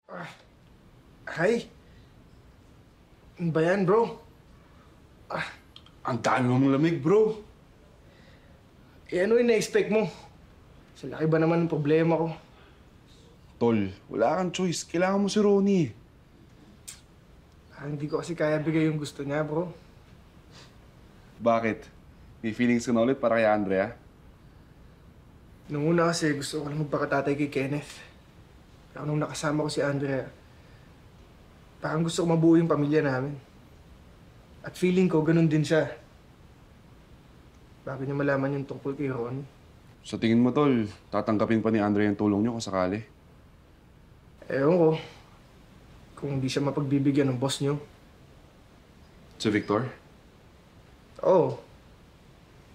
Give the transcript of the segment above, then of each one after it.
Ah, hi. Ano ba yan, bro? Ang dami mong lamig, bro. Ano yung na-expect mo? Sa laki ba naman ang problema ko? Tol, wala kang choice. Kailangan mo si Ronnie. Hindi ko kasi kaya bigay yung gusto niya, bro. Bakit? May feelings ka na ulit para kay Andrea? Nung una kasi gusto ko lang magpakatatay kay Kenneth. Pero nung nakasama ko si Andrea, parang gusto ko mabuo yung pamilya namin. At feeling ko, ganun din siya. Bago niya malaman yung tungkol kay Ronnie. Sa tingin mo, Tol, tatanggapin pa ni Andrea yung tulong niyo kung sakali? Ewan ko. Kung hindi siya mapagbibigyan ng boss niyo. Si Victor? Oo.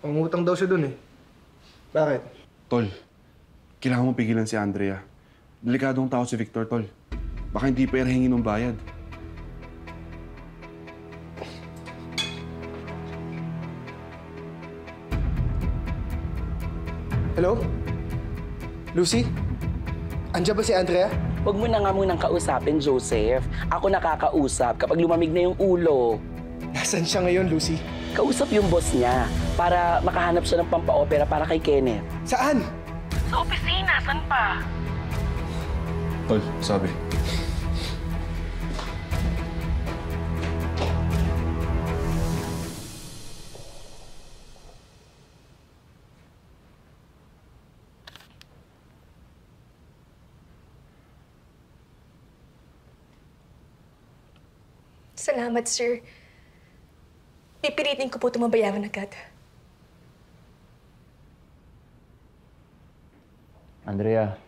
Umutang daw siya dun eh. Bakit? Tol, kailangan mo pigilan si Andrea. Delikadong tao si Victor, Tol. Baka hindi pa hingin ng bayad. Hello? Lucy? Andiyan ba si Andrea? Huwag mo na nga munang kausapin, Joseph. Ako nakakausap kapag lumamig na yung ulo. Nasaan siya ngayon, Lucy? Kausap yung boss niya para makahanap siya ng pampa-opera para kay Kenneth. Saan? Sa opisina, saan pa? Tol, sabi. Salamat, sir. Pipilitin ko po ito mabayaran agad. Andrea.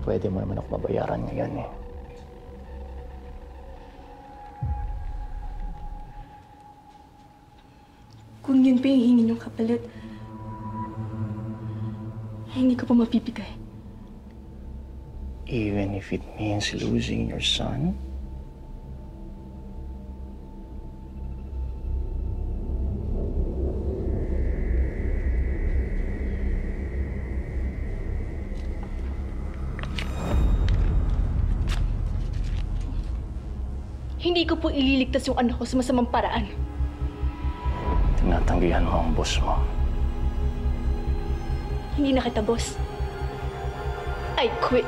Pwede mo naman ako mabayaran ngayon eh. Kung yun pa yung hingin yung kapalit, hindi ko pa mapipigay. Even if it means losing your son? Hindi ko po ililigtas yung anak ko sa masamang paraan. Tinatanggihan mo ang boss mo. Hindi na kita, boss. I quit.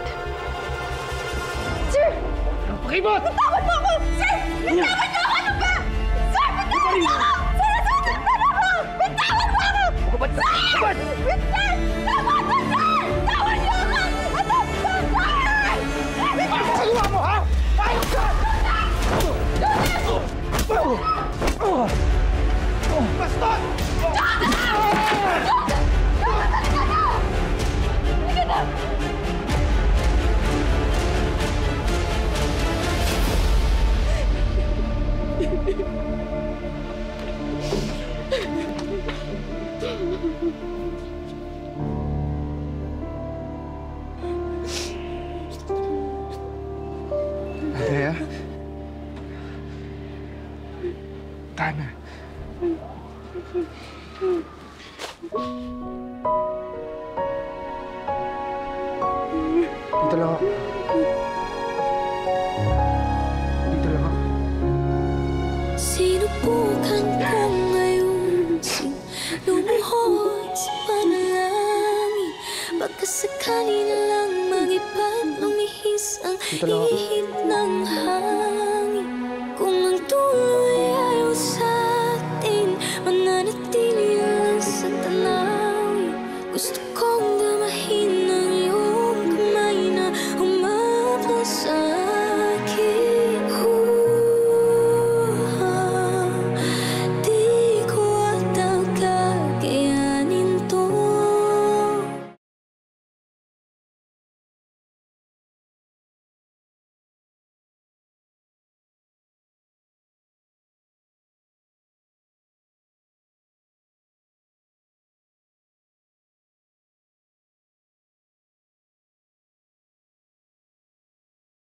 Sir! Pakibot! Bitawan mo ako! Sir! Bitawan mo ako! Ano ba? Sir! Bitawan mo ako! Sir! Nasasaktan ako! Bitawan mo ako! Sir! Sir! Tama na, sir! Bitawan mo ako! Nasasaktan! Ano magawa mo, ha? Ayok ka! Bastos! Andrea? Tana. Dito lang ako. Dito lang ako. Sinubukan ko ngayon lumuhod sa panalangin. Pagkasakali na lang mag-iba't lumihis ang ihip ng hangin.